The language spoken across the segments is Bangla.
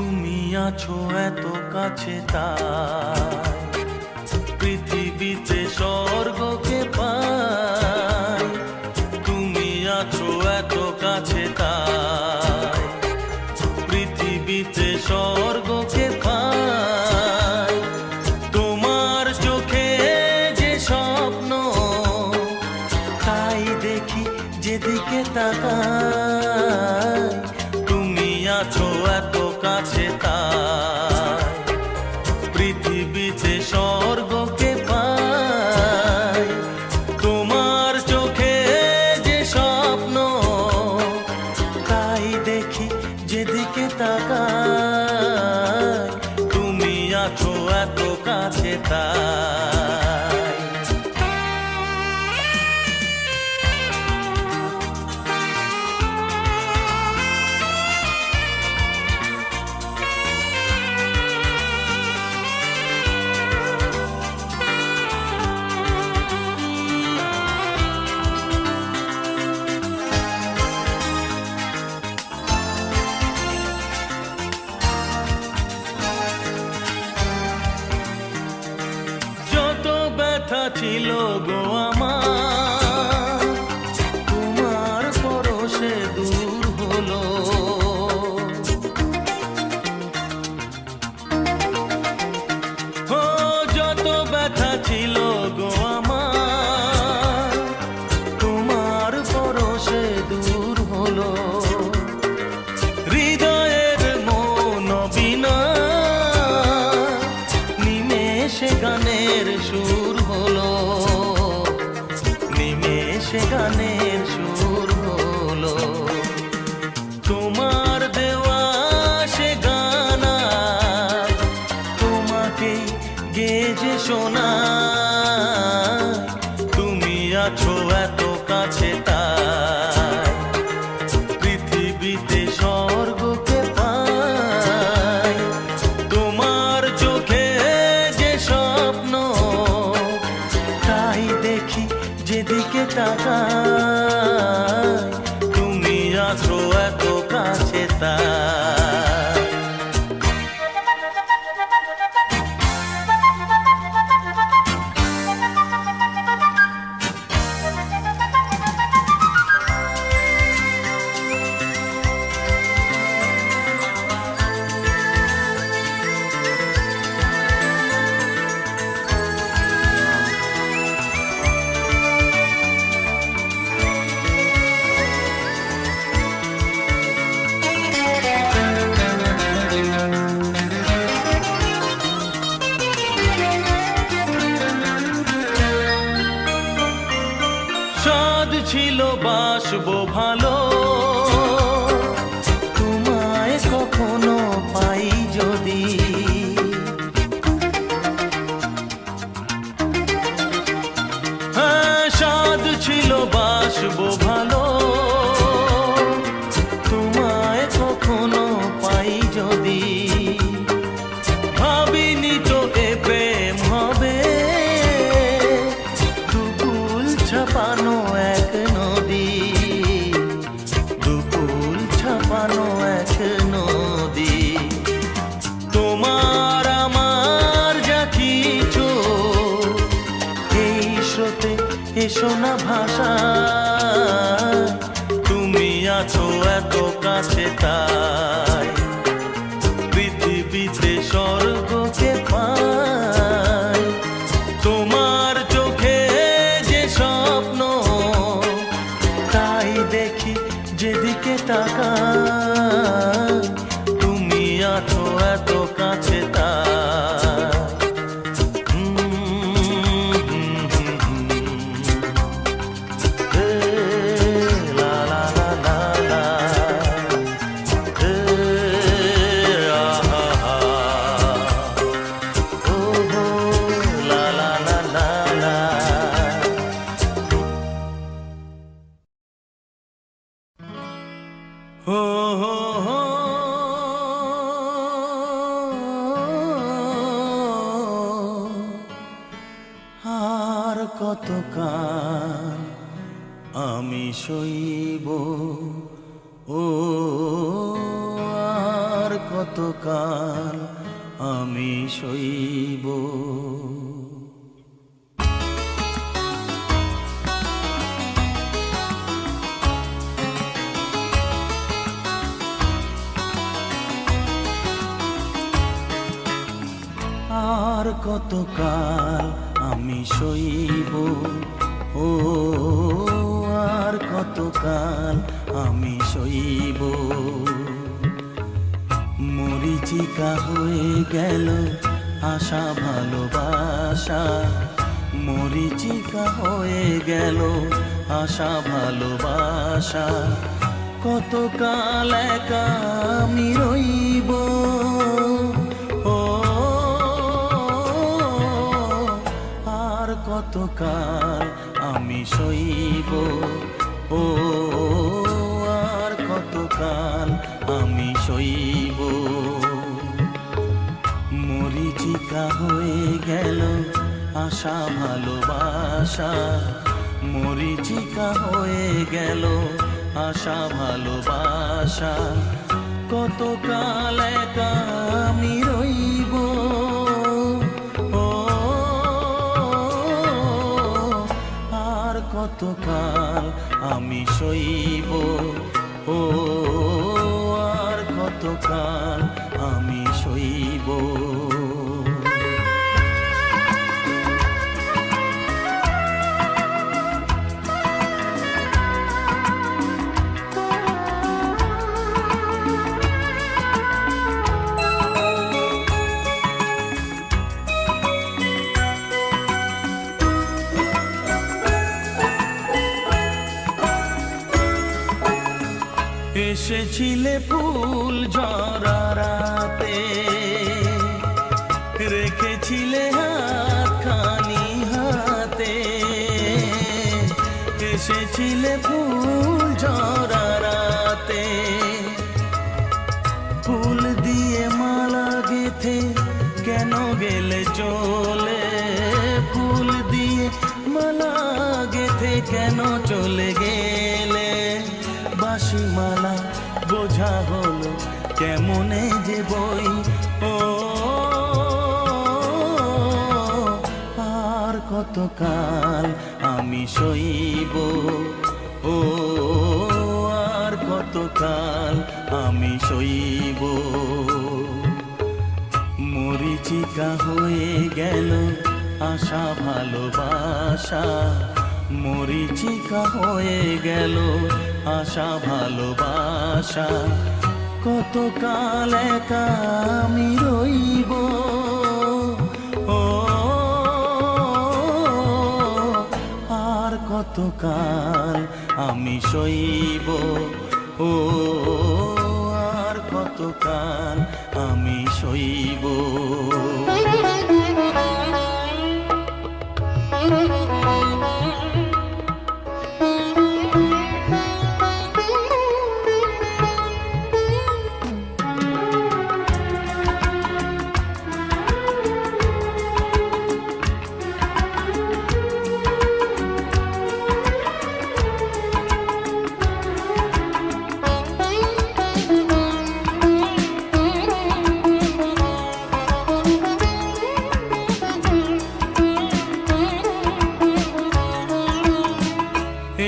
তুমি আছো এত কাছে, তাই পৃথিবীতে স্বর্গকে পাই। তুমি আছো এত কাছে, তাই পৃথিবীতে স্বর্গকে পাই। তোমার চোখে যে স্বপ্ন, তাই দেখি যেদিকে তাকাই। তুমি আছো এত কাছে, তাই পৃথিবীতে স্বর্গকে পাই। তোমার চোখে যে স্বপ্ন, তাই দেখি যেদিকে তাকাই। তুমি আছো এত কাছে, তাই ছিল গো আমার, তোমার পরশে দূর হলো। ও যত ব্যথা ছিল গো আমার, তোমার পরশে দূর হলো। হৃদয়ের মন বিনা নিমেষে গানের সুর হলো, নিমেষে গানের সুর হলো। তোমার দেওয়া সে গানা তোমাকে গেজে শোনা। তুমি আছো এত কাছে, তাই পৃথিবীতে স্বর্গকে পাই। তোমার চোখে যে স্বপ্ন, তাই দেখি যেদিকে তাকাই। তুমি আছো এত কাছে, তাই ছিল বাসবো ভালো, তোমায় কখনো পাই যদি। হ্যাঁ, সাধ ছিল বাসবো ভালো, তোমায় কখনো পাই যদি। ভাবিনি তো এ প্রেম হবে, দুকুল ছাপানো এক নদী, দুকুল ছাপানো এক নদী। তোমার আমার যা কিছু, এই স্রোতে এসো না ভাষা। তুমি আছো এত কাছে, তাই পৃথিবীতে স্বর্গকে পাই। তোমার চোখে যে স্বপ্ন, তাই দেখি যেদিকে তাকাই। তুমি আছো এত কাছে, তাই লা লা লা লা লা, আহা হা, ও লা লা লা লা লা। হো হো হো, আর কতকাল আমি সইব, ও আর কতকাল আমি সইব। আর কতকাল আমি সইব, ও আর কতকাল আমি সইব। মরীচিকা হয়ে গেল আশা ভালোবাসা, মরীচিকা হয়ে গেল আশা ভালোবাসা। কতকাল একা আমি রইব, ও আর কতকাল আমি সইব, ও আর কতকাল আমি সইব। মরীচিকা হয়ে গেল আশা ভালোবাসা, মরীচিকা হয়ে গেল আশা ভালোবাসা। কতকাল একা আমি রইব, ও আর কতকাল আমি সইব, ও আর কতকাল আমি সইব। এসেছিলে ফুল ঝরা রাতে, রেখেছিলে হাতখানি হাতে। এসেছিলে ফুল ঝরা রাতে, ফুল দিয়ে মালা গেথে কেন গেলে চলে? ফুল দিয়ে মালা গেথে কেন চলে গেলে? বাঁশি মালা বোঝা হলো কেমনে যে বই, ও আর কতকাল আমি সইব, ও আর কতকাল আমি সইব। মরীচিকা হয়ে গেল আশা ভালোবাসা, মরীচিকা হয়ে গেল আশা ভালোবাসা। কতকাল একা আমি রইব, ও আর কতকাল আমি সইব, ও আর কতকাল আমি সইব।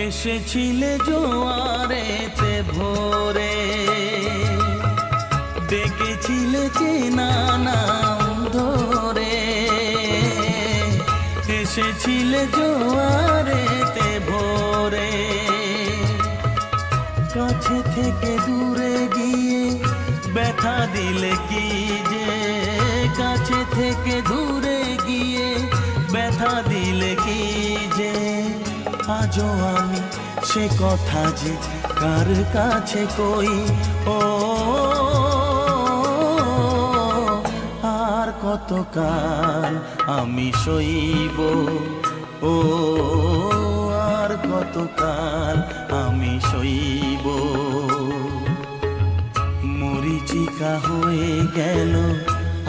এসেছিলে জোয়ারেতে ভোরে, ডেকেছিলে চেনা নাম ধরে। এসেছিলে জোয়ারেতে ভোরে, কাছে থেকে দূরে গিয়ে ব্যথা দিলে কি যে? কাছে থেকে দূরে গিয়ে ব্যথা দিলে কি যে? আজও আমি সে কথা যে কার কাছে কই, ও আর কতকাল আমি সইব, ও আর কতকাল আমি সইব। মরীচিকা হয়ে গেল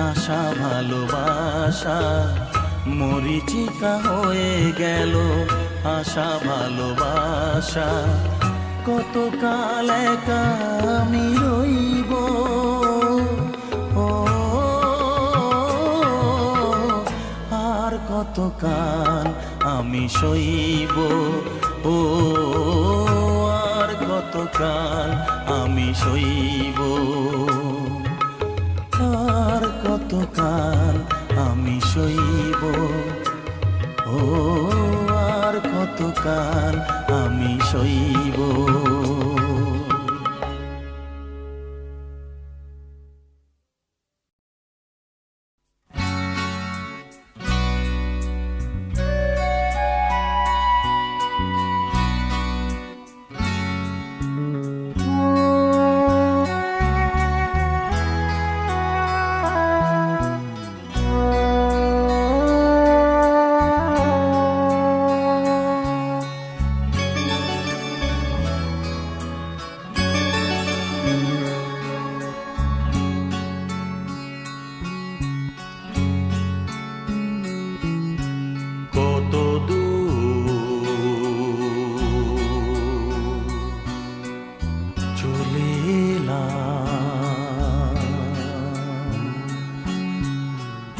আশা ভালোবাসা, মরীচিকা হয়ে গেল আশা ভালোবাসা। কতকাল একা আমি রইব, আমি সইব। ও আর কতকাল আমি সইব, আর কতকাল আমি সইব। ও আর কতকাল আমি সইব।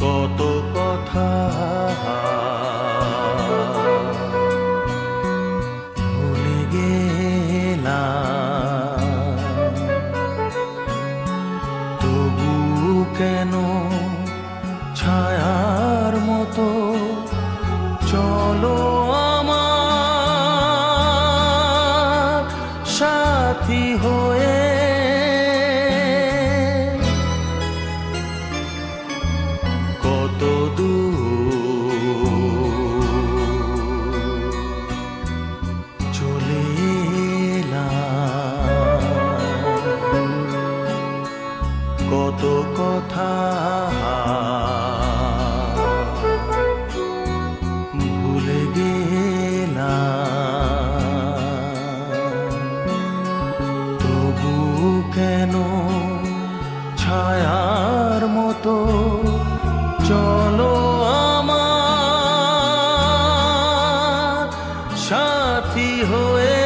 কত কথা ভুলে গেলাম, তবু কেন ছায়ার মতো চলো আমার সাথী হয়ে। কত দূর চলে এলাম, কত কথা ভুলে গেলাম, তবু কেন ছায়ার মতো চলো আমার সাথী হয়ে।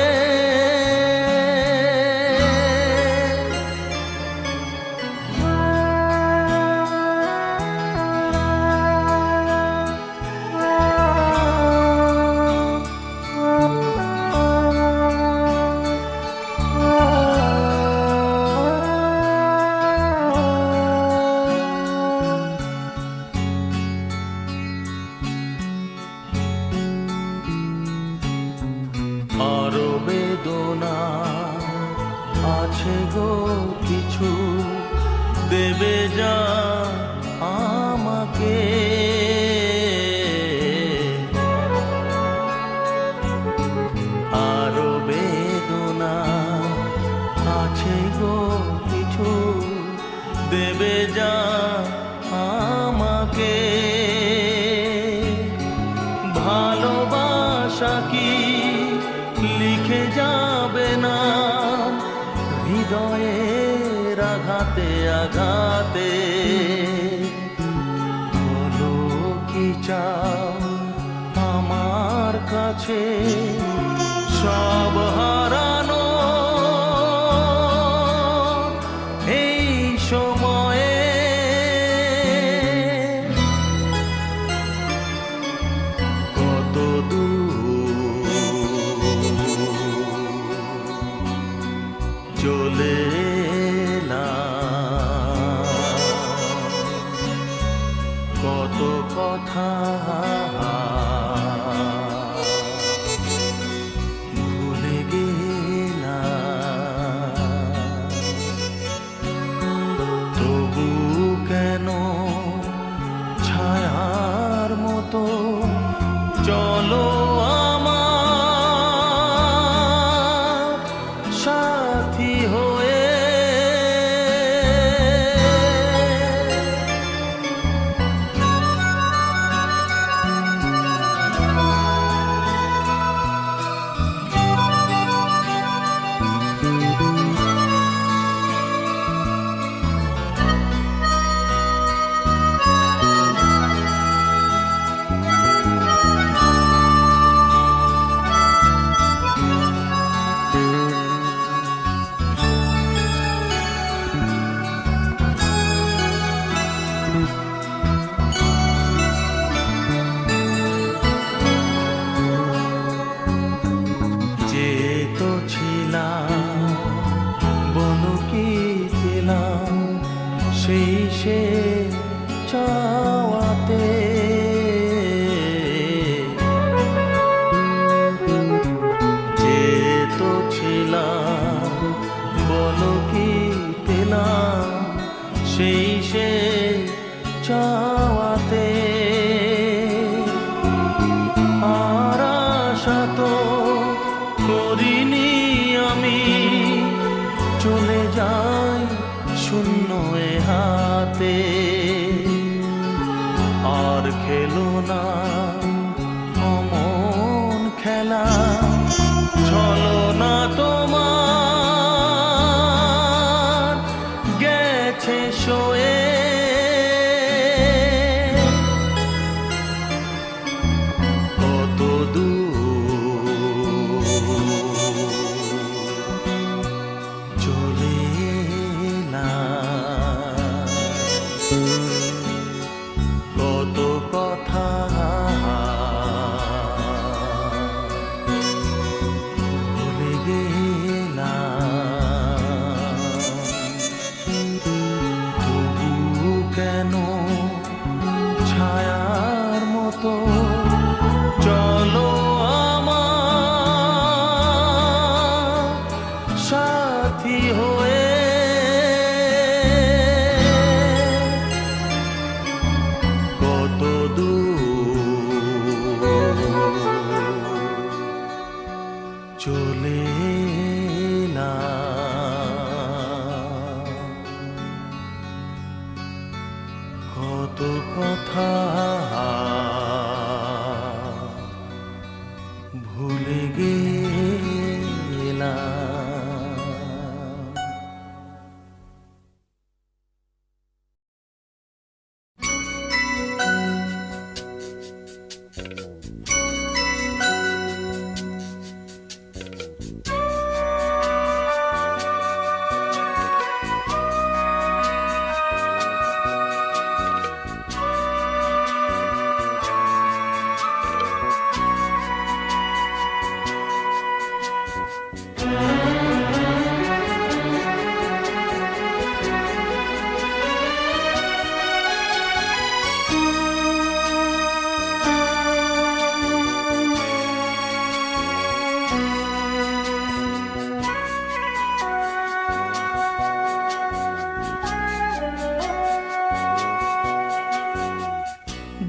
আরো বেদনা আছে গো কিছু, দেবে যা আমাকে। আরো বেদনা আছে গো কিছু, দেবে যা আমাকে। ভালোবাসা কি লিখে যাবে না হৃদয়ের আঘাতে আঘাতে? বলো কি চাও আমার কাছে, সব হারানো এই সময়ে। কত দূর চলে এলাম, কত কথা ভুলে গেলাম, তবু কেন ছায়ার মতো চলো আমার সাথী হয়ে। চাওয়াতে যে তো ছিলাম বলো কি পেলাম সেই সে চাওয়াতে আর আশা তো করিনি আমি চলে যাই শূন্য এ হাতে আর খেলো না অমন খেলা চলো না তোমার গেছে শোয়ে কত দূর চলে এলাম কত কথা ভুলে গেলাম তবু কেন ছায়ার মতো চলো আমার সাথী হয়ে কত দূর চলে এলাম কত কথা ভুলে গেলাম।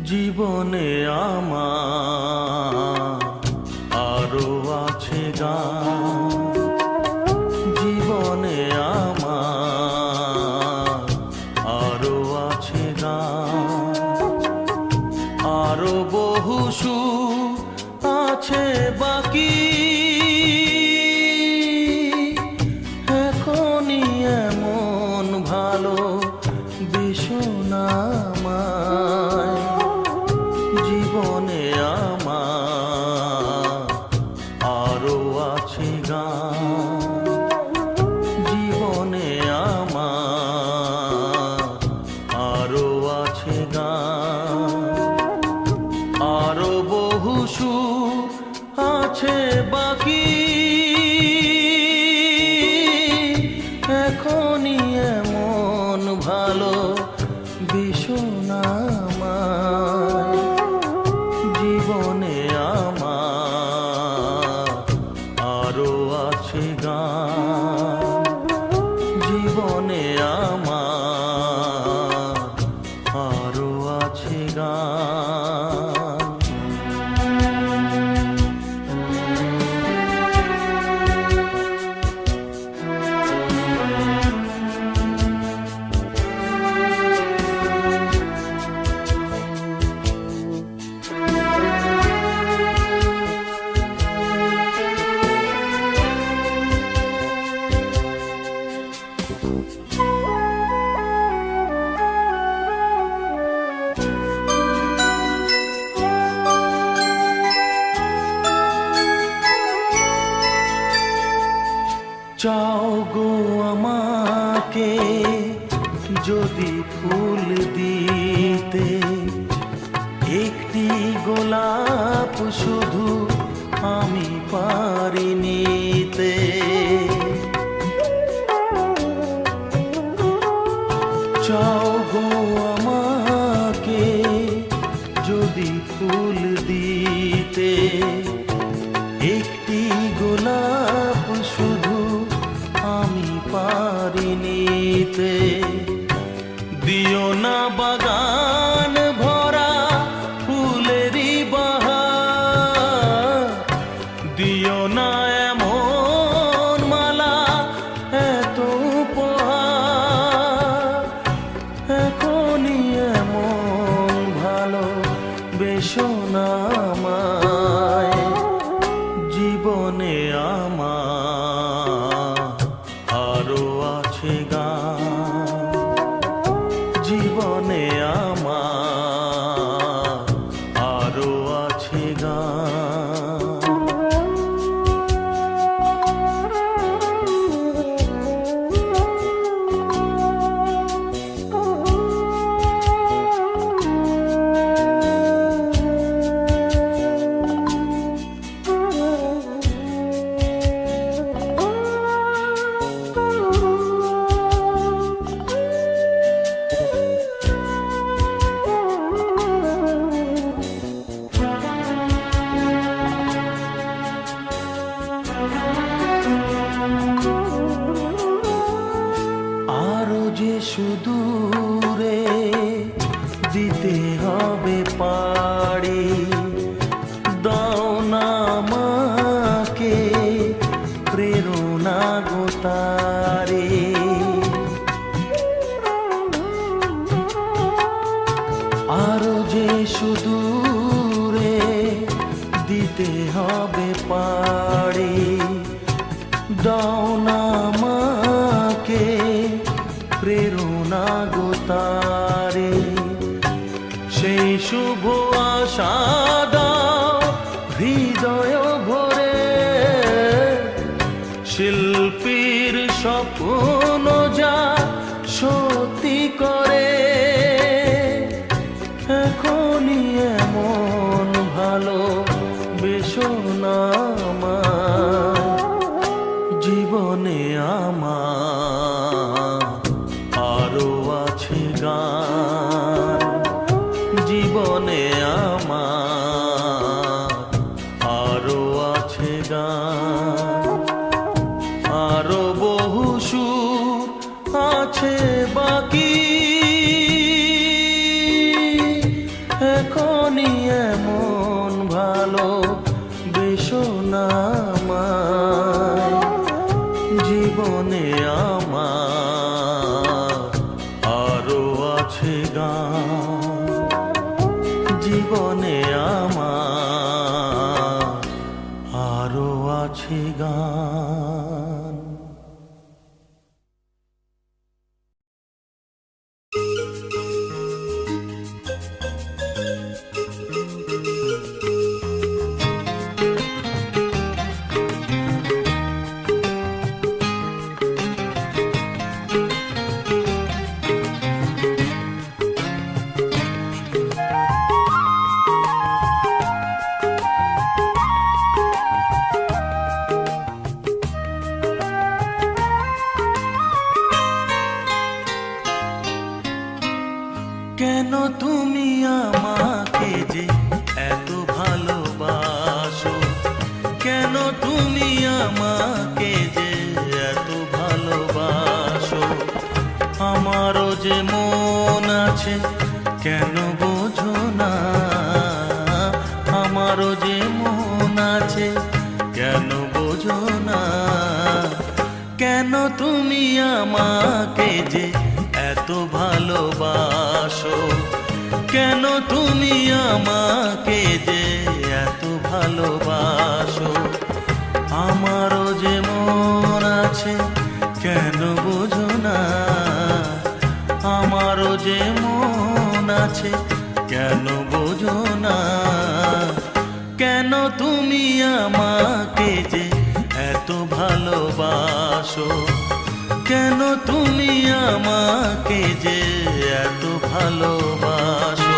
জীবনে আমার আরো আছে গান জীবনে আমার আরো আছে গান আরো বহু সুর আছে বাকি এখনই এমন ভালো বিষণা জীবনে আমার আরো আছে গান জীবনে আমার আরো আছে গান আরো বহু সুর আছে বাকি এখনই এমন ভালো বিষণা জীবনে আমার আরো আছে গান জীবনে আমার আরো আছে গান চাও গো আমাকে যদি ফুল দিতে একটি গোলাপ শুধু আমি পারি নিতে চাও গো বাগান ভরা ফুলেরই বাহার, দিও না এমন মালা এত উপহার, এখনই এমন ভালো বেশো না আমায়, জীবনে আমার আরো আছে গান, জীবনে আমার আরো আছে গান। আরো যে সুদূরে দিতে হবে পাড়ি, দাও না আমাকে প্রেরণা গো তারে, আরো যে সুদূরে দিতে হবে পাড়ি, দাও না আমাকে প্রেরণা গো তারে, সেই শুভ আশা দাও হৃদয় ভরে, শিল্পীর স্বপ্ন যা সত্যি করে, এখনই এমন ভালো বেশো না আমায়, জীবনে আমার আরো আছে গান, জীবনে আমার আরো আছে গান, আরো বহু সুর আছে বাকি, এখনই এমন ভালো বেশো না আমায়, জীবনে আমার আরো আছে গান, জীবনে আমার আরো আছে গান। কেন তুমি আমাকে যে এত ভালোবাসো, কেন তুমি আমাকে যে এত ভালোবাসো, আমারও যে মন আছে কেন বোঝো না, আমারও যে মন আছে কেন বোঝো না, কেন তুমি আমাকে যে এত ভালোবাসো, কেন তুমি আমাকে যে এত ভালোবাসো, আমারও যে মন আছে কেন বোঝো না, আমারও যে মন আছে কেন বোঝো না, কেন তুমি আমাকে যে এত ভালোবাসো, কেন তুমি আমাকে যে এত ভালোবাসো।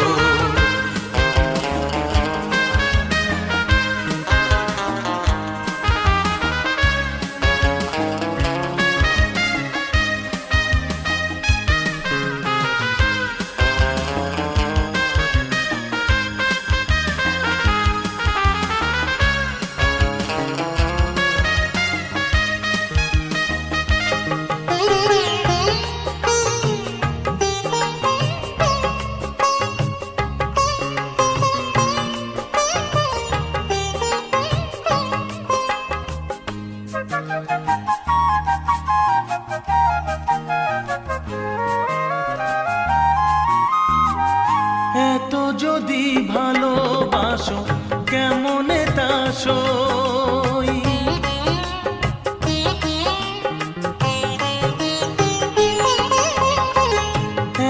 যদি ভালোবাসো কেমনে তা সই,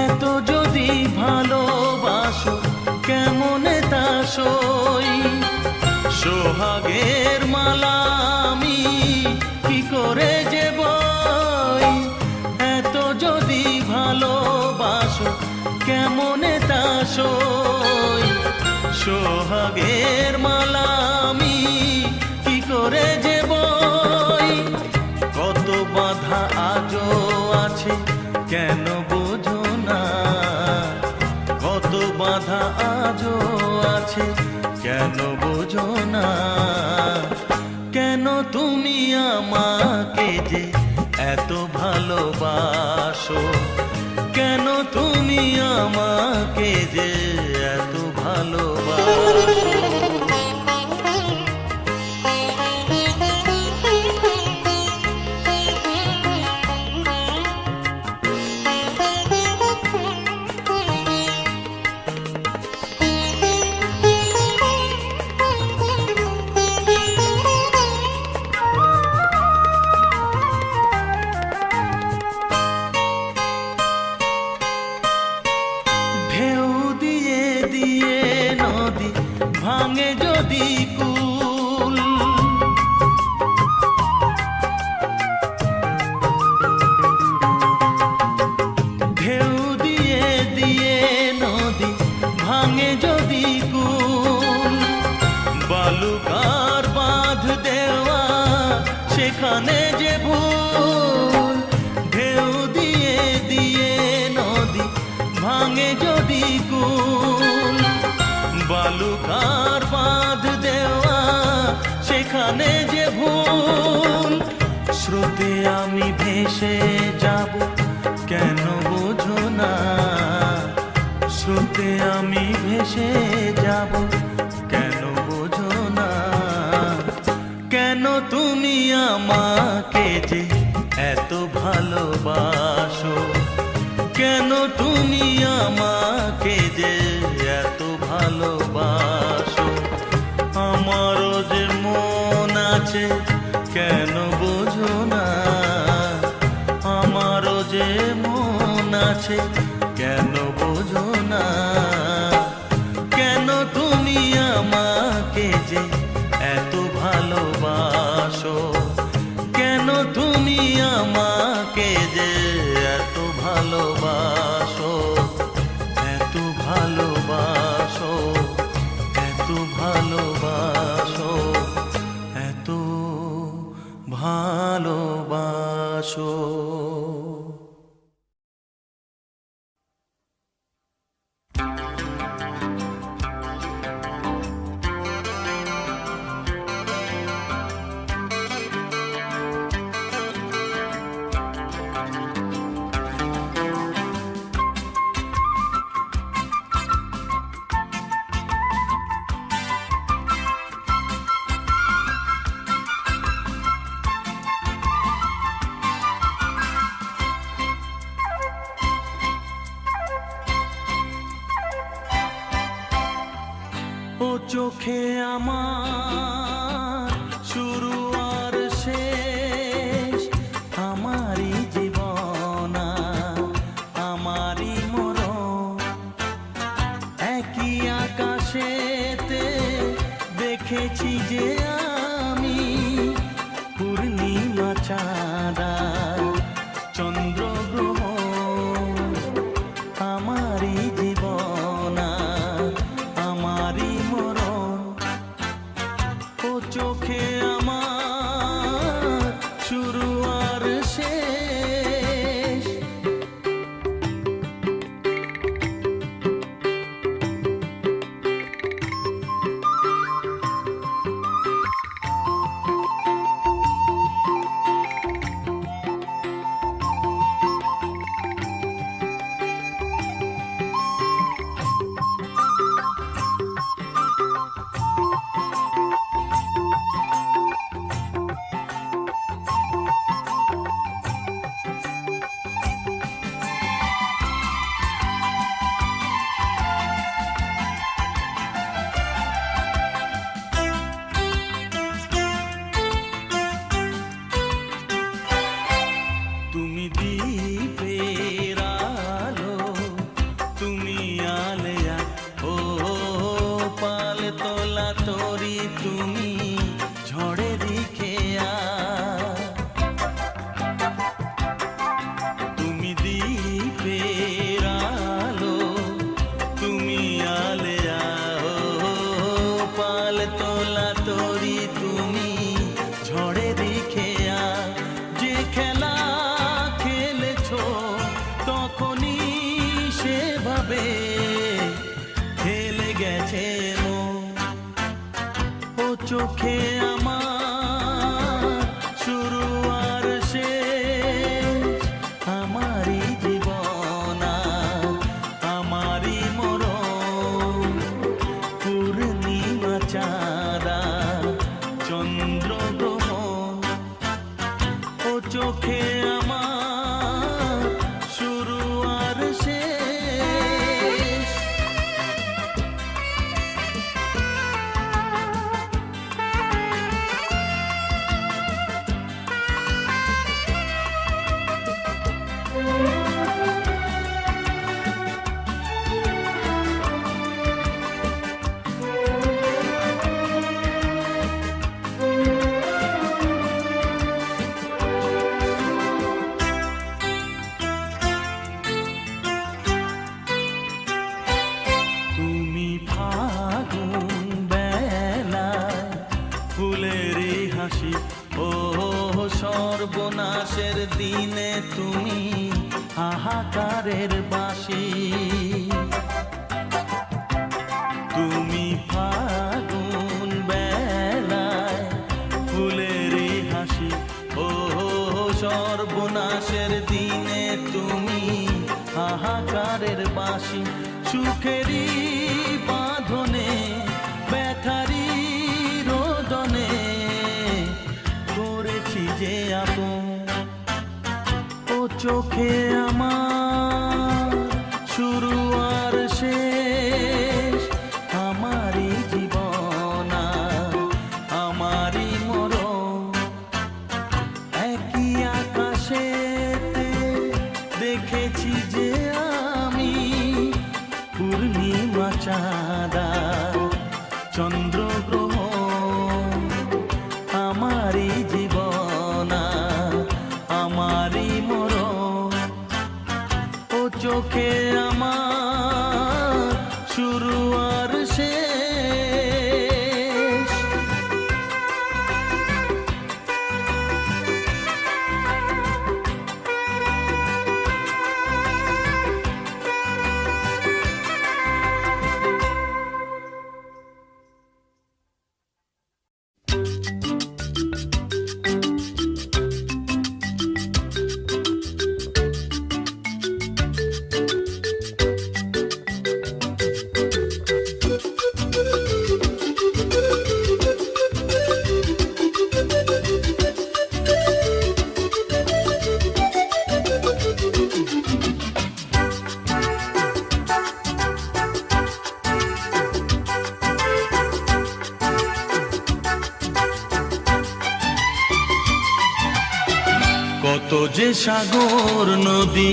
এত যদি ভালোবাসো কেমনে তা সই, সোহাগের মালা আমি কি করে যে বই, এত যদি ভালোবাসো কেমনে তা সই, সোহাগের মালা আমি কি করে যে বই, কত বাধা আজও আছে কেন বোঝো না, কত বাধা আজও আছে কেন বোঝো না, কেন তুমি আমাকে যে এত ভালোবাসো, কেন তুমি আমাকে যে এত ভালোবাসো। ভাঙে যদি কুল, ঢেউ দিয়ে দিয়ে নদী ভাঙে যদি কুল, বালুকার বাঁধ দেওয়া সেখানে যে ভুল, ঢেউ দিয়ে দিয়ে নদী ভাঙে যদি কুল, বালুকার বাঁধ দেওয়া সেখানে যে ভুল, স্রোতে আমি ভেসে যাব কেন বোঝো না, স্রোতে আমি ভেসে যাব কেন বোঝো না, কেন তুমি আমাকে যে এত ভালোবাসো, কেন তুমি আমাকে যে এত ভালোবাসো, আমারও যে মন আছে কেন বোঝো না, আমারও যে মন আছে কেন বোঝো না, কেন তুমি আমাকে যে এত ভালোবাসো, কেন তুমি আমাকে যে এত ভালোবাসো, এত ভালোবাসো, এত ভালোবাসো, এত ভালোবাসো। ও চোখে আমার শুরু আর শেষ, আমারই জীবন আমারই মরণ, একই আকাশেতে দেখেছি যে আমি পূর্ণিমা চাঁদা চন্দ্র গ্রহ, আমারই জীবন আমারই মরণ, ও চোখে আমার শুরু আর শেষ। চোখে আমার শুরু আর শেষ, আমারই জীবন আর আমারই মরণ। পূর্ণিমা চাঁদা চন্দ্র গ্রহণ, ও চোখে আমার শুরু আর শেষ। তুমি ফাগুন বেলায় ফুলেরই হাসি, ও সর্বনাশের দিনে তুমি হাহাকারের বাঁশি। তুমি ফাগুন বেলায় ফুলেরই হাসি, ও সর্বনাশের দিনে তুমি হাহাকারের বাঁশি। সুখেরই বাঁধনে ব্যথারি রোদনে করেছি যে আপন, ও চোখে আমার শুরু আর শেষ, আমারই জীবন আর আমারই মরণ। একই আকাশেতে দেখেছি যে আমি পূর্ণিমা চাঁদা চন্দ্র গ্রহণ, আমারই জীবন আর আমারই মরণ। ও চোখে আমার শুরু আর শেষ। কত যে সাগর নদী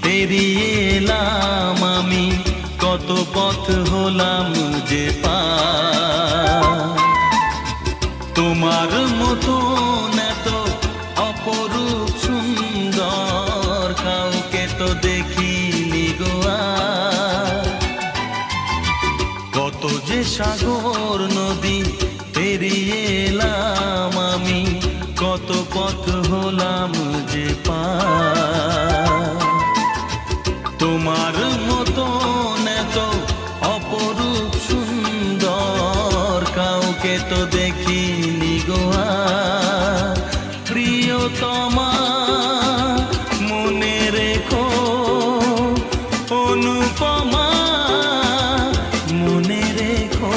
পেরিয়ে এলাম আমি, কত পথ হলাম যে পার। তোমার মতন এত অপরূপ সুন্দর কাউকে তো দেখিনি গো আর। কত যে সাগর নদী পেরিয়ে এলাম আমি, কত পথ হলাম যে পার। তোমার মতন এত অপরূপ সুন্দর কাউকে তো দেখিনি গো আর। প্রিয়তমা মনে রেখো, অনুপমা মনে রেখো।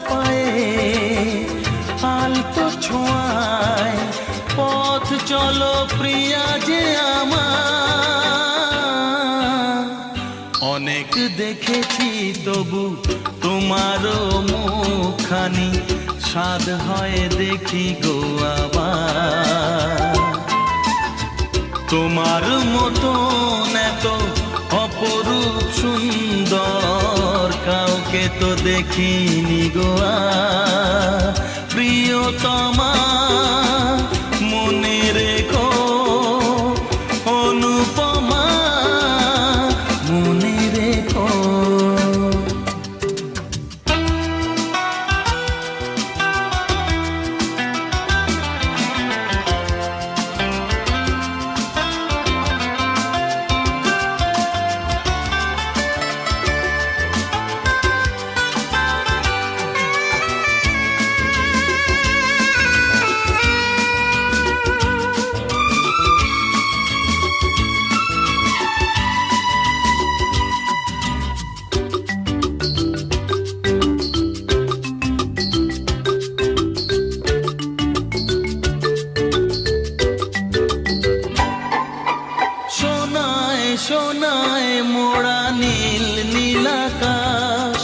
পায়ে আলতো ছোঁয়ায় পথ চলো প্রিয়া যে আমার। অনেক দেখেছি তবু তোমারও মুখখানি স্বাদ হয় দেখি গো আবার। তোমার মতন এত অপরূপ সুন্দর কাউকে তো দেখিনি গো আর। প্রিয়তমা মনে রেখো, অনুপমা মনে রেখো। সোনায় মোড়া নীল নীলাকাশ,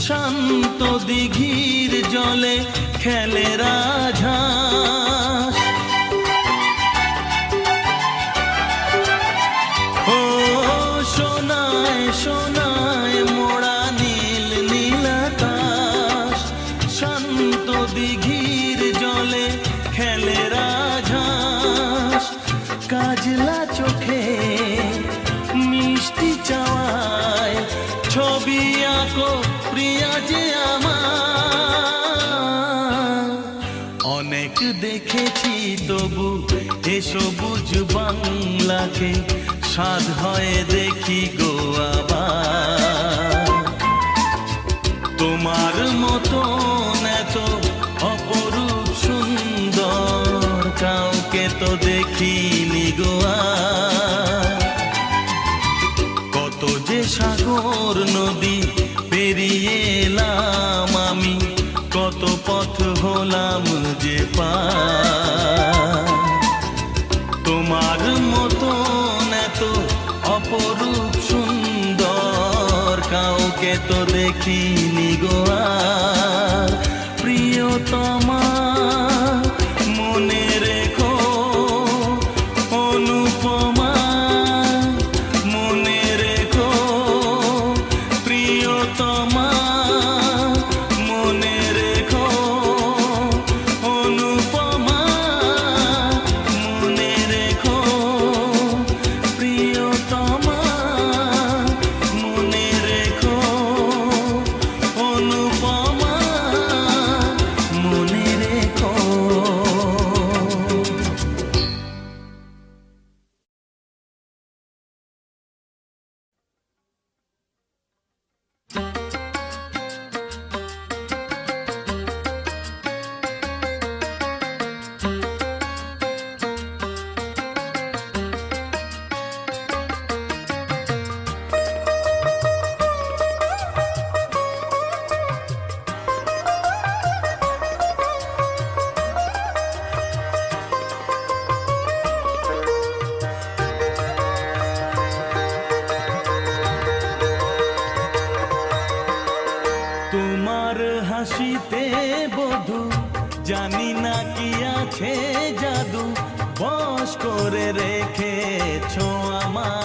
শান্ত দিঘির জলে খেলে রাজহাঁস। ও সোনায় সোনায় মোড়া নীল নীলাকাশ, শান্ত দিঘির জলে খেলে রাজহাঁস। কাজলা চোখে মিষ্টি চাওয়ায় ছবি আঁকো প্রিয়া যে আমার। অনেক দেখেছি তবু এ সবুজ বাংলাকে স্বাদ হয় দেখি গো আবার। তোমার মতন এত অপরূপ সুন্দর কাউকে তো দেখিনি গো আর। কত যে সাগর নদী পেরিয়ে এলাম আমি, কত পথ হলাম যে পার। তোমার মতন এত অপরূপ সুন্দর কাউকে তো দেখিনি গো আর। প্রিয়তমা মনে রেখো, অনুপমা মনে রেখো। প্রিয়তমা মনে রেখো, অনুপমা মনে রেখো। প্রিয়তমা মনে রেখো, অনুপমা মনে রেখো। তোমার হাসিতে বধু জানি না কি আছে জাদু, বশ করে রেখেছো আমায়।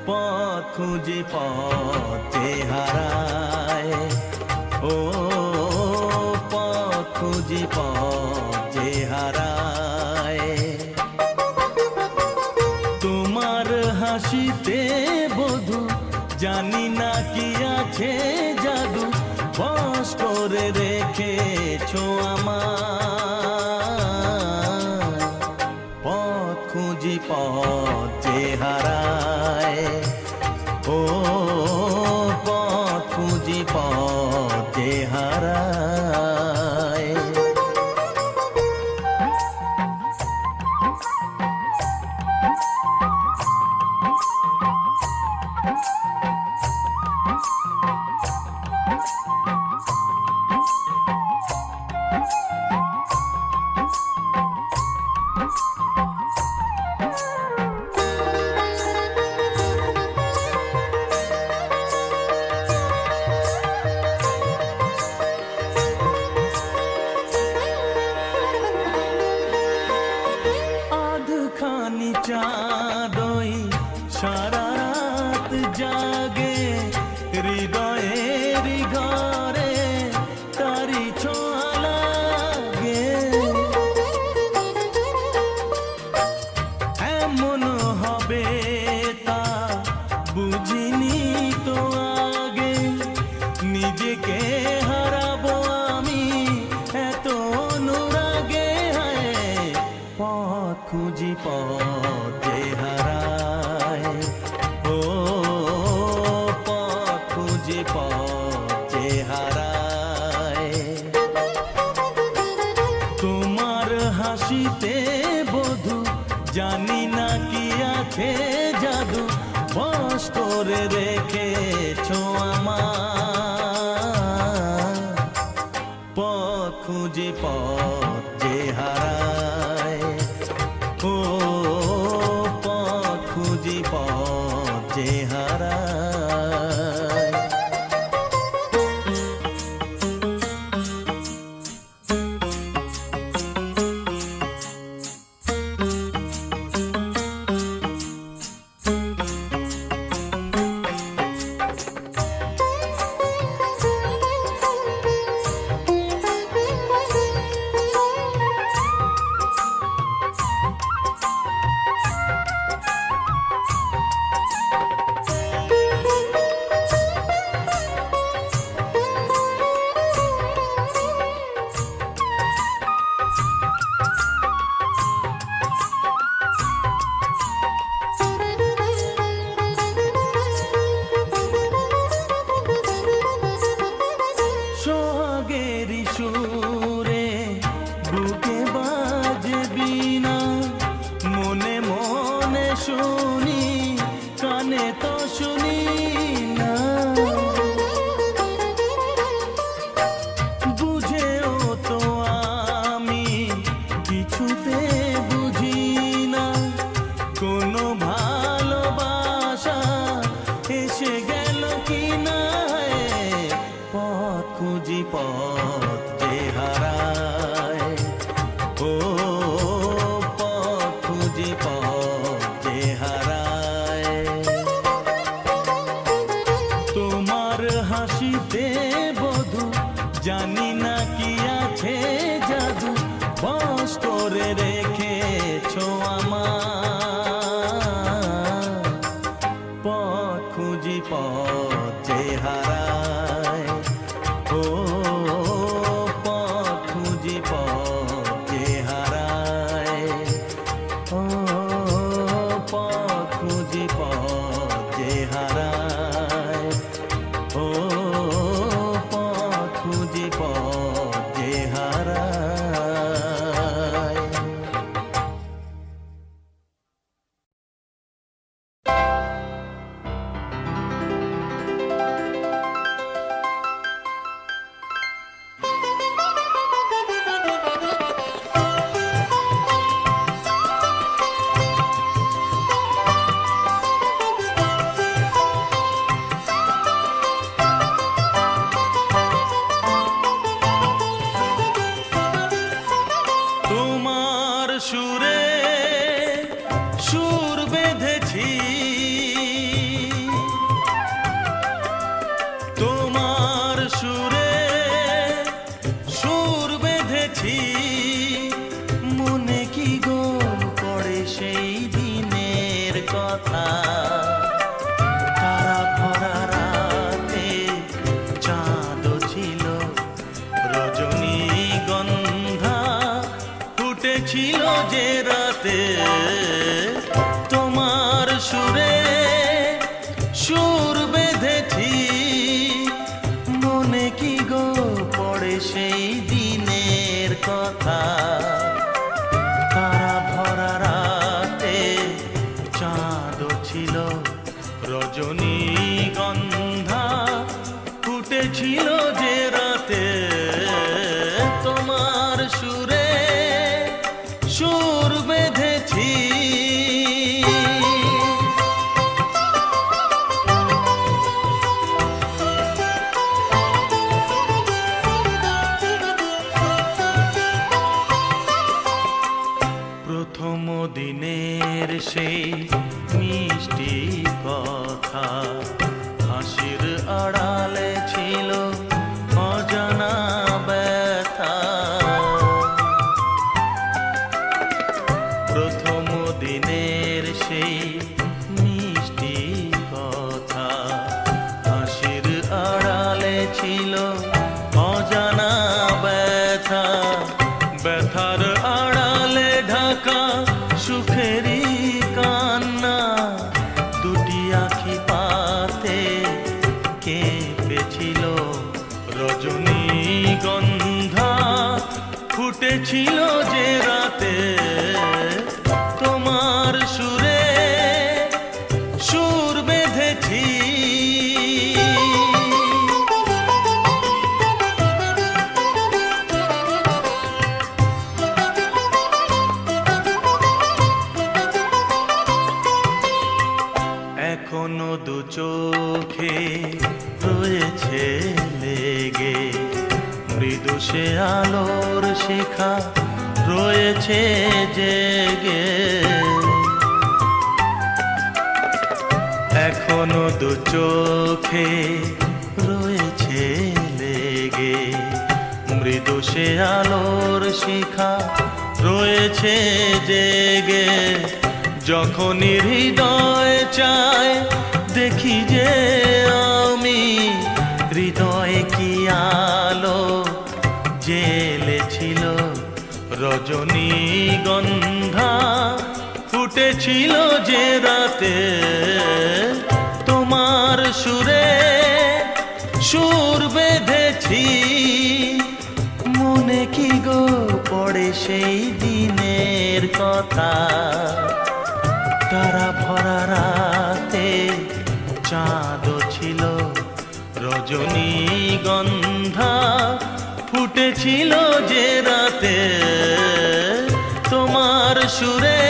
পথ খুঁজে পথে হারায়, ও পথ খুঁজে পথে হারায়। তোমার হাসিতে বধু জানি না কি আছে জাদু, বশ করে রেখেছো আমায়। পথ খুঁজি পথে হারায়, ও পথ খুঁজি পথে হারায়। আধখানি চাঁদই সারা রাত জাগে হৃদয়ের ঘরে তারি ছোঁয়া লাগে। এমন হবে তা বুঝিনি তো আগে, নিজেকে হারাবো আমি এত অনুরাগে। পথ খুঁজি পথ যে হারায়, ও পথ খুঁজি পথ যে হারায়। তোমার হাসিতে বধু জানি না কি আছে জাদু, বশ করে রেখেছো আমার। পথ খুঁজি পথ যে হারায়, ও পথ খুঁজি পথ যে হারায়। সোহাগেরি সুরে বুকে বাজে বীণা, মনে মনে শুনি কানে তো শুনি না। বুঝেও তো আমি কিছুতে বুঝি না, কোনো ভালোবাসা এসে গেল কি না। পথ খুঁজি পথ যে হারায়, ও পথ খুঁজি পথ যে হারায়। তোমার হাসিতে বধু জানি না কি আছে জাদু, বশ করে রেখেছো আমার। পথ খুঁজি পথ যে হারায়, ও পথ খুঁজি পথ যে হারায়, ও পথ খুঁজি পথ যে হারায়, ও পথ খুঁজি পথ যে হারায়। তোমার সুরে সুর বেঁধেছি, তোমার সুরে সুর বেঁধেছি, মনে কি গো পড়ে সেই দিনের কথা। তারা ভরা রাতে চাঁদ ছিল, রজনীগন্ধা ফুটেছিল যে রাতে। তোমার সুরে সুর বেঁধেছি, মনে কি গো পড়ে সেই দিনের কথা। তারা ভরা রাতে চাঁদ ছিল, রজনীগন্ধা ফুটেছিল ফুটেছিল যে রাতে তোমার সুরে সুর বেঁধেছি। প্রথম দিনের সেই মিষ্টি কথা, হাসির আড়ালে ছিল অজানা ব্যথা। প্রথম দিনের সেই মিষ্টি কথা, হাসির আড়ালে ছিল অজানা ব্যথা। ব্যথার আড়ালে ঢাকা সুখেরই কান্না, দুটি আঁখি পাতে কেঁপেছিল রজনীগন্ধা। ফুটেছিল যে রাতে তোমার সুরে সুর বেঁধেছি। এখনো দু চোখে রয়েছে লেগে মৃদু সে আলোর শিখা রয়েছে জেগে। এখনো দু চোখে রয়েছে লেগে মৃদু সে আলোর শিখা রয়েছে জেগে। যখনই হৃদয় চায় দেখি যে আমি হৃদয়ে কি আলো জ্বেলেছিল রজনীগন্ধা। ফুটেছিল যে রাতে তোমার সুরে সুর বেঁধেছি। মনে কি গো পড়ে সেই দিনের কথা, তারা ভরা রাতে চাঁদ ছিল রজনীগন্ধা। ফুটেছিল যে রাতে তোমার সুরে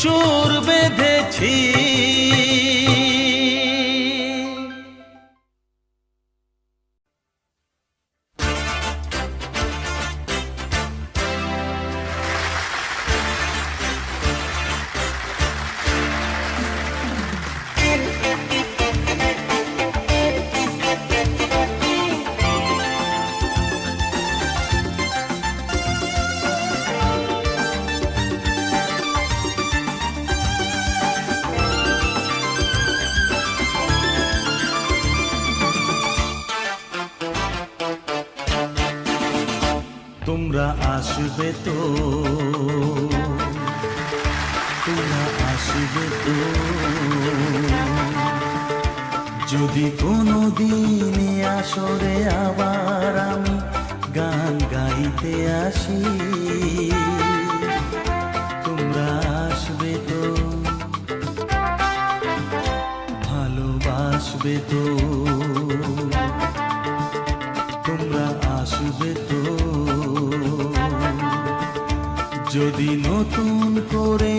সুর বেঁধেছি। তোমরা আসবে তো, তোমরা আসবে তো, যদি কোনো দিন আসরে আবার আমি গান গাইতে আসি। তোমরা আসবে তো, ভালোবাসবে তো, তোমরা আসবে তো, যদি নতুন করে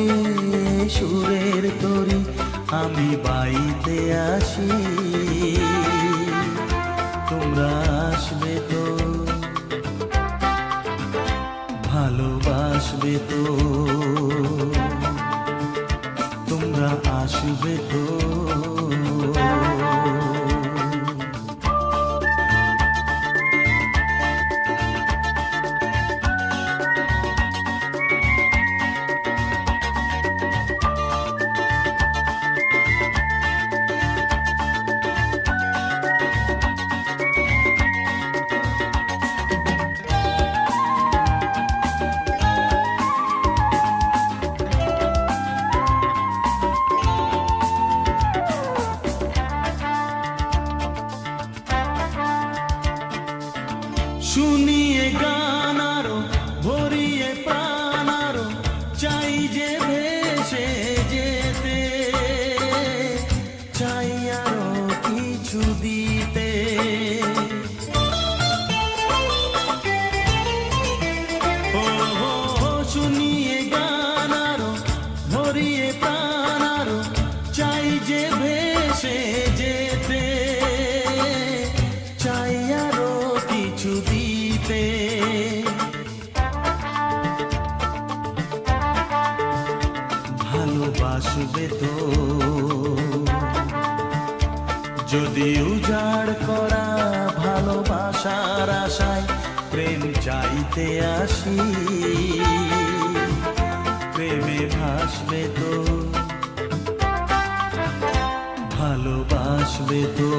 সুরের তরি আমি বাইতে আসি। তোমরা আসবে তো, ভালোবাসবে তো, তোমরা আসবে তো। শুনিয়ে গান আরো ভরিয়ে প্রাণ আরো চাই যে ভেসে যেতে, চাই আরো কিছু দিতে। তো যদি উজাড় করা ভালোবাসার আশায় প্রেম চাইতে আসি, প্রেমে ভাসবে তো ভালোবাসবে তো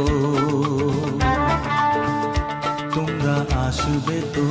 তোমরা আসবে তো।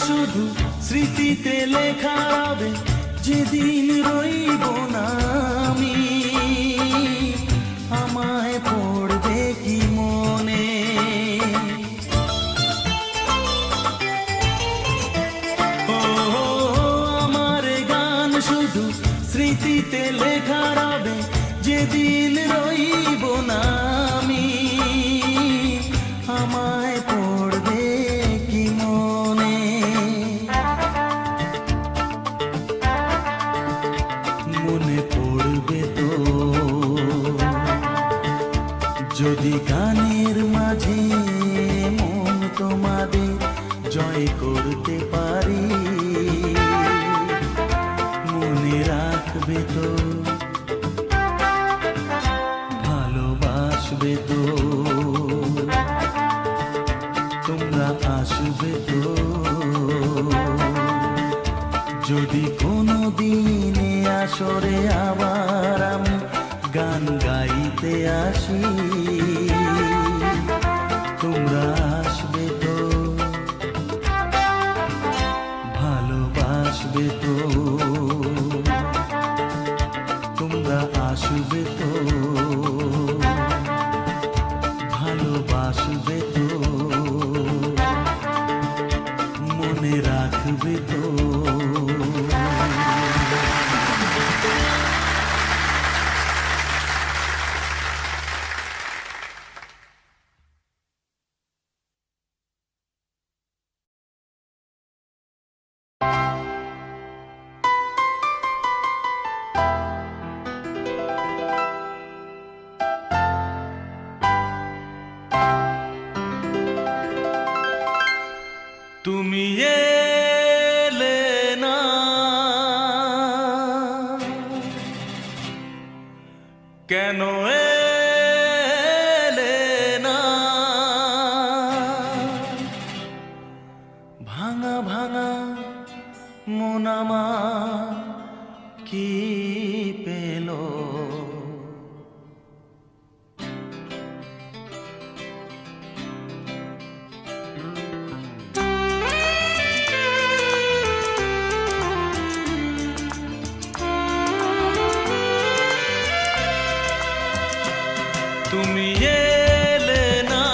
শুধু স্মৃতিতে লেখা হবে, যেদিন রইব না আমি, আমায় পড়বে কি মনে। ও আমার গান শুধু স্মৃতিতে লেখা হবে, যেদিন রইব না আমি, আমায় পড়বে কি মনে। মনে পড়বে তো যদি গানের মাঝে মন তোমাদের জয় করতে পারি। মনে রাখবে তো ভালোবাসবে তো তোমরা আসবে তো। যদি কোনো দিনে আসরে আবার আমি গান গাইতে আসি, তোমরা আসবে তো ভালোবাসবে তো তোমরা আসবে তো ভালোবাসবে তো মনে রাখবে তো। তুমি এলে না কেন এলে না, ভাঙা ভাঙা মন আমার কি পেল। তুমি এলে না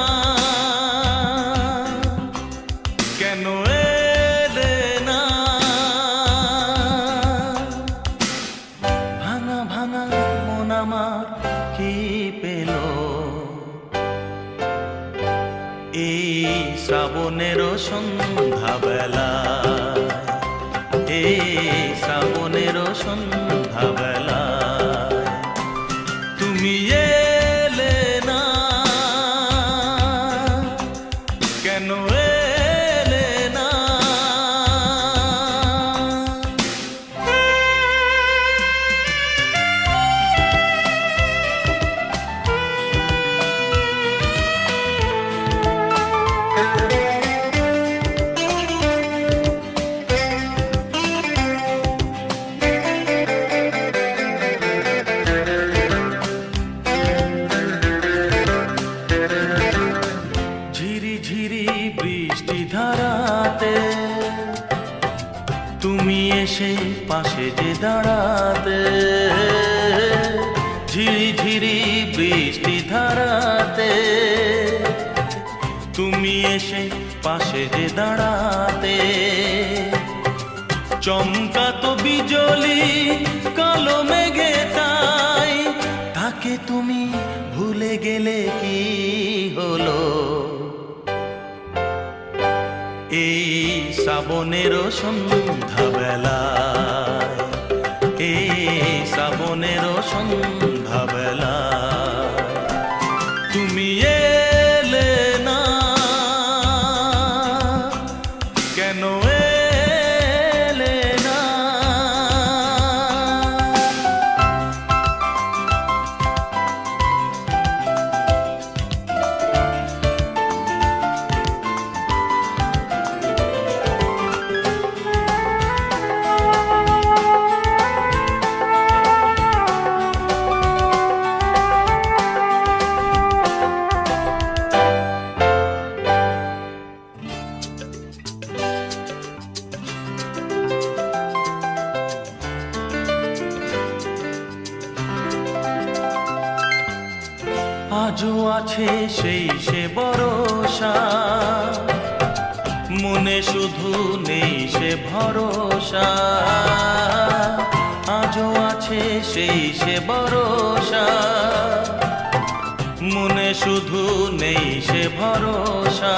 কেন এলে না, ভাঙা ভাঙা মন আমার কি পেল। এই শ্রাবণের সন্ধ্যাবেলা, এই শ্রাবণের সন্ধ্যাবেলা তুমি এলে না কেন এলে না। তুমি এসে পাশে যে দাঁড়াতে, ঝিরি ঝিরি বৃষ্টি ধারাতে তুমি এসে পাশে যে দাঁড়াতে। চমকাতো বিজলি কালো মেঘে তাই, তাকে তুমি ভুলে গেলে কি হলো? এই শ্রাবণের সন্ধ্যা বেলায়, এই শ্রাবণের সন্ধ্যা বেলায় তুমি এলে না, কেন এলে না? আজও আছে সেই সে ভরসা, মনে শুধু নেই সে ভরসা। আজও আছে সেই সে ভরসা, মনে শুধু নেই সে ভরসা।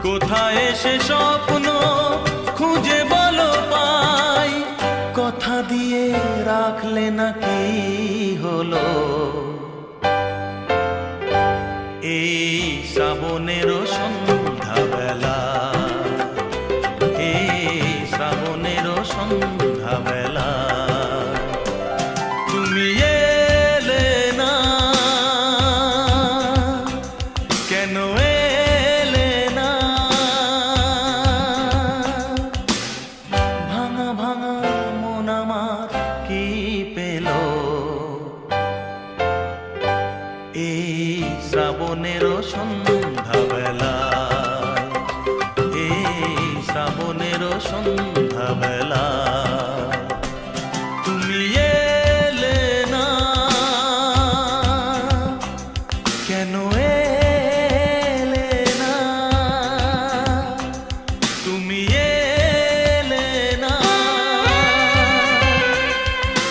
কোথায় সে স্বপ্ন খুঁজে বলো পাই, কথা দিয়ে রাখলে না কি হলো? এই শ্রাবণের সন্ধ্যা বেলা, এই শ্রাবণের সন্ধ্যা বেলা তুমি এলে না, কেন এলে না? ভাঙা ভাঙা মন আমার কি পেল? এই শ্রাবণের সন্ধ্যা বেলায়, এই শ্রাবণের সন্ধ্যা বেলায় তুমি এলে না, কেন এলে না? তুমি এলে না,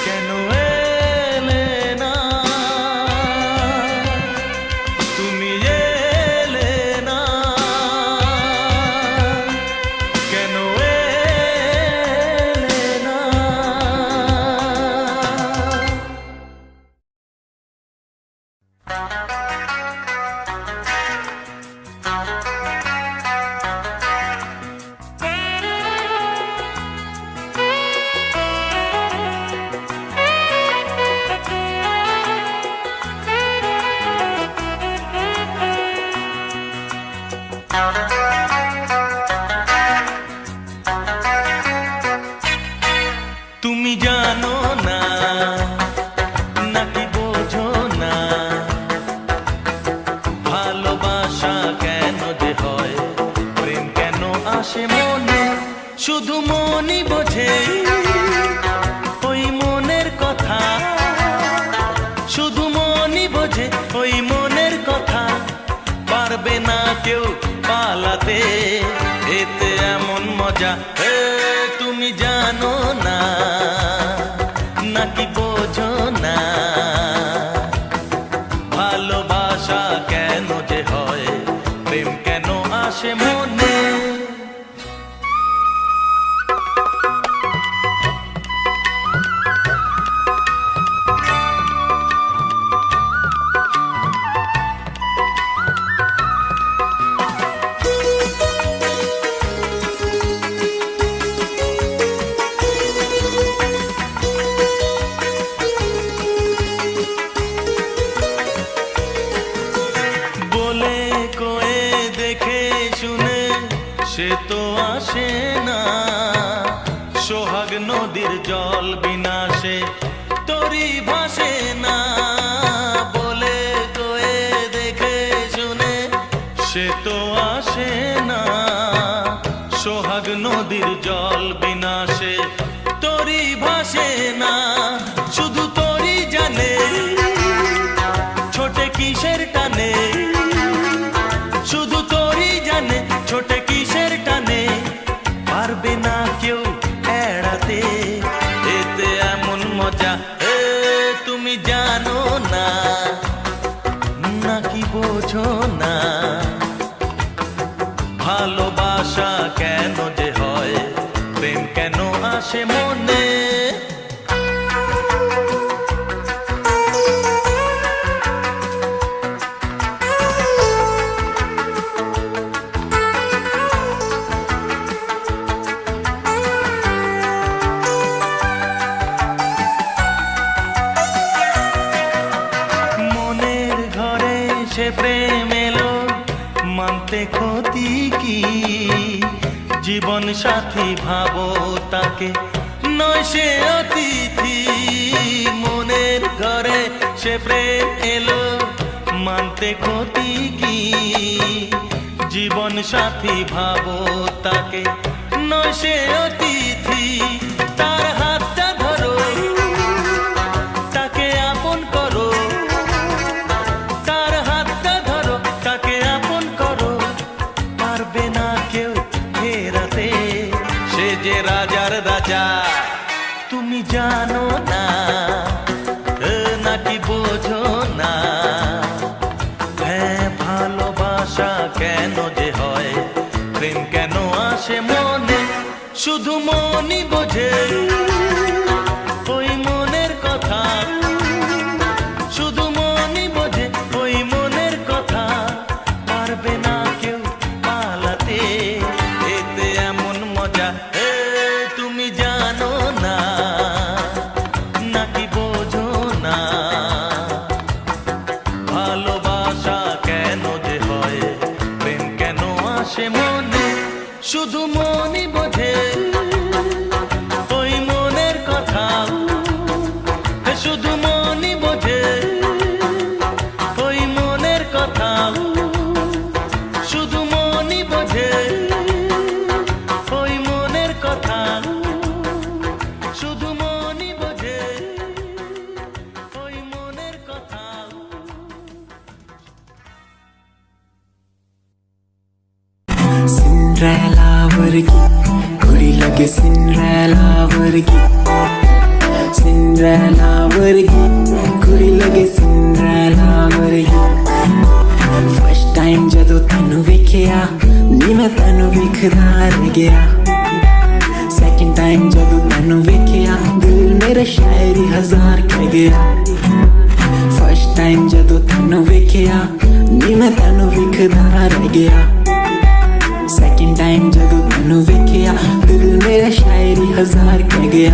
কেন এলে না? তুমি এলে না, কেন এলে না? তুমি জানো না নাকি বোঝো না, ভালোবাসা কেন যে হয়, প্রেম কেন আসে মনে, শুধু মনই বোঝে ওই মনের কথা, শুধু মনই বোঝে ওই মনের কথা। পারবে না কেউ পালাতে, এতে এমন মজা তুমি জানো না নাকি বোঝো না, ভালোবাসা কেন যে হয়, প্রেম কেন আসে মনে। সে তো আসে না, সোহাগ নদীর জল বিনাশে তরি ভাসে না। বলে কয়ে দেখে শুনে সে তো আসে না, সোহাগ নদীর জল বিনাশে তরি ভাসে না। শুধু তরি জানে ছোটে কিসের টানে, শুধু তরি সে প্রেম এলো মানতে ক্ষতি কি জীবন সাথী ভাবো তাকে নয় সে অতিথি মনের ঘরে সে প্রেম এলো মানতে ক্ষতি কি জীবন সাথী ভাবো তাকে নয় সে অতিথি তার হাতটা ধরো তাকে আপন করো তার হাতটা ধরো তাকে আপন করো পারবে না কেউ ফেরাতে সে যে রাজার রাজা তুমি জানো না নাকি বোঝো না হ্যাঁ ভালোবাসা কেন যে হয় প্রেম কেন আসে মনে শুধু মনই বোঝে ওই মনের কথা শুধু মনই বোঝে ওই মনের কথা পারবে না কেউ পালাতে এতে এমন মজা তুমি জানো না নাকি বোঝো না ভালোবাসা কেন যে হয় প্রেম কেন আসে মনে শুধু মনই বোঝে ওই মনের কথা শুধু মনই বোঝে ওই মনের কথা শুধু মনই বোঝে ওই মনের কথা শুধু মনই বোঝে ওই মনের কথা सिंड्रेला वर्गी कुड़ी लगे सिंड्रेला वर्गी सिंड्रेला वर्गी कुड़ी लगे सिंड्रेला वर्गी फर्स्ट टाइम जदों तैनू वेखिया नी मैं तैनू वेखदा रह गया सेकंड टाइम जदों तैनू वेखिया दिल मेरा शायरी हजार कह गया फर्स्ट टाइम जदों तैनू वेखिया नी मैं तैनू वेखदा रह गया सेकंड टाइम जदों तैनू वेखिया दिल मेरा शायरी हजार कह गया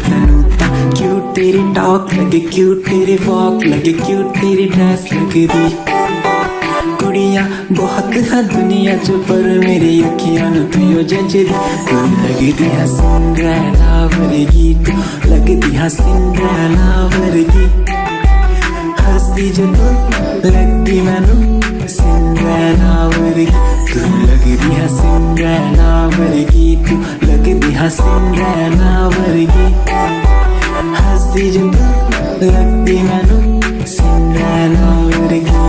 तैनू तां क्यूट तेरी टॉक लगे क्यूट तेरी वॉक लगे क्यूट तेरी ड्रेस लगदी कुड़ियां बहुत है दुनिया च पर मेरी अखियां नू तू जचदी तू लगदी है सिंड्रेला वर्गी तू लगदी है सिंड्रेला वर्गी हंसदी जो तू लगदी मैनू सिंड्रेला वर्गी तू लगदी है सिंड्रेला वर्गी तू लगदी है सिंड्रेला वर्गी हंसदी जो तू लगदी मैनू सिंड्रेला वर्गी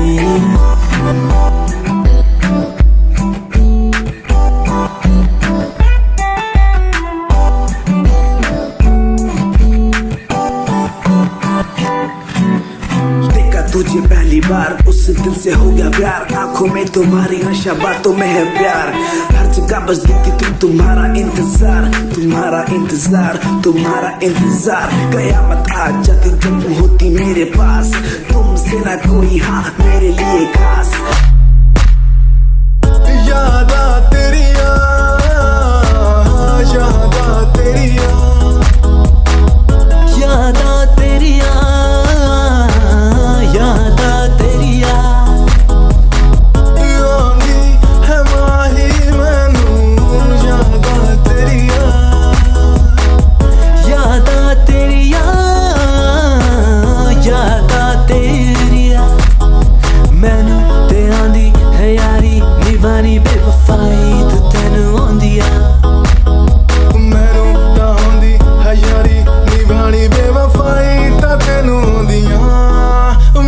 तुझे पहली बार उस दिल से हो गया प्यार आंखों में तुम्हारी नशा बातों में है प्यार हर जगह बस दिखती तुम्हारा इंतजार तुम्हारा इंतजार तुम्हारा इंतजार कयामत आ जाती जब तुम होती मेरे पास तुमसे ना कोई हाँ मेरे लिए खास यादा तेरिया यादा तेरिया यादा तेरिया यादा तेरिया आंधी है माही मैनू यादा तेरिया यादा तेरिया यादा तेरिया मैनू ते आंदी है यारी निभानी बेवफाई तू तैनू आंदिया मैनू तां आंदी है यारी निभानी बेवफाई तां तैनू आंदियां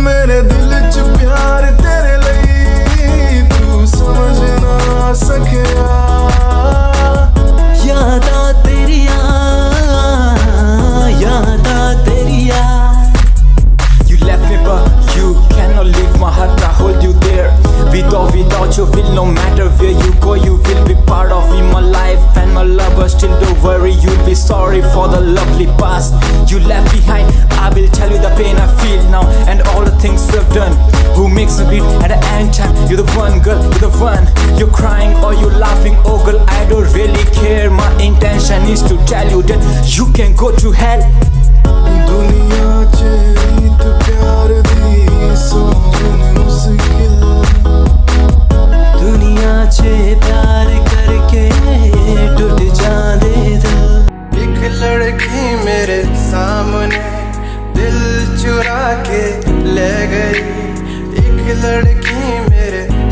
मेरे दिल च प्यार तेरे लिए तू समझ ना सकिया यादा तेरिया यादा तेरिया You left me but you cannot leave my heart, I hold you there. Without you feel no matter where you go you will be part of in my life and my lover still don't worry you'll be sorry for the lovely past you left behind. I will tell you the pain I feel now and all the things we've done. Who makes me bleed at the end time? You're the one girl, you're the one. You're crying or you're laughing, oh girl I don't really care. My intention is to tell you that you can go to hell. दुनिया च रीत प्यार दी समझन मुश्किल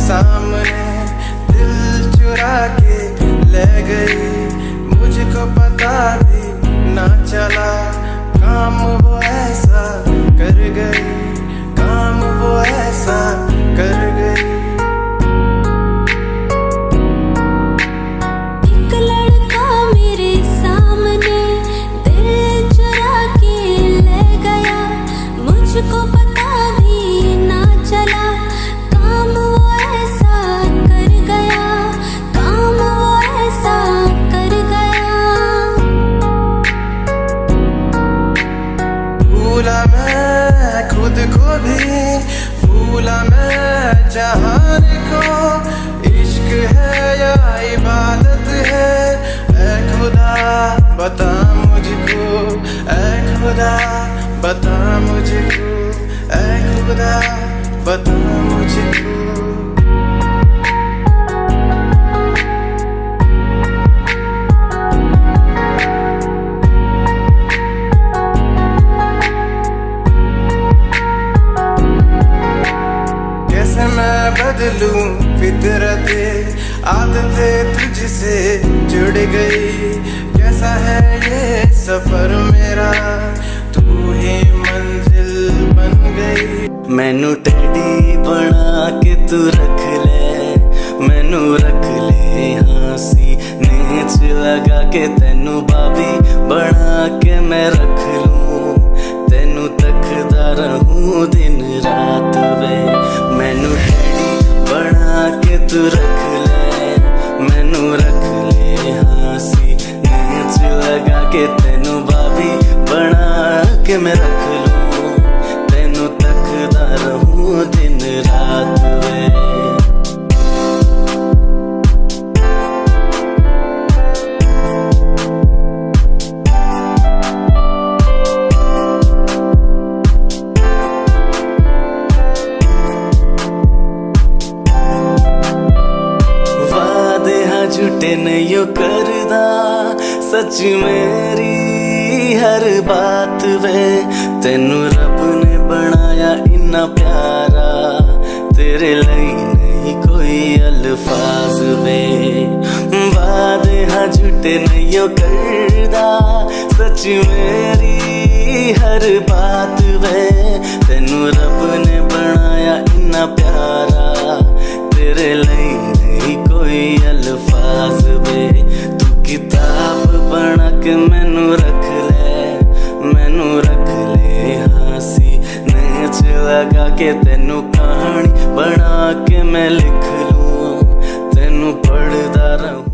सामने दिल चुरा के ले गई, मुझको पता भी ना चला, काम वो ऐसा कर गई, काम वो ऐसा कर गई। एक लड़का मेरे सामने दिल चुरा के ले गया, मुझको पता भी ना चला, काम वो ऐसा कर गया, काम वो ऐसा कर गया। भूला मैं खुद को भी, भूला मैं जहान को, इश्क है या इबादत है, ऐ खुदा बता मुझको, ऐ खुदा बता मुझको, ऐ खुदा बता मुझको। कैसे मैं बदलूं फितरते, आदतें तुझसे जुड़ गई, कैसा है ये सफर मेरा, तू ही मंजिल बन गई। मैनू टैडी बना के तू रख ले, मैनू रख ले हाँसी नेच लगा के, तेनू बाबी बना के मैं रख लूं, तेनू तकदा रहूं दिन रात वे। मैनू टैडी बना के तू रख ले, मैनू रख ले हाँसी नेच लगा के, तेनू बाबी बना के मैं रख लूं, तेनू तकदा रहूं दिन रात वे। वादे हाँ झूठे नहीं करदा, सच मेरी हर बात वे, तेनू रब ने बनाया इन्ना प्यारा, तेरे लिए नहीं कोई अल्फाज वे। वादे हाँ झूठे नहीं करदा, सच मेरी हर बात वे, तेनू रब ने बनाया इन्ना प्यारा, तेरे लिए नहीं कोई अल्फाज वे। तू किताब बना के मैनू रख ले, मैनू रख ले हाँसी नेच लगा के, तेनू कहानी बना के मैं लिख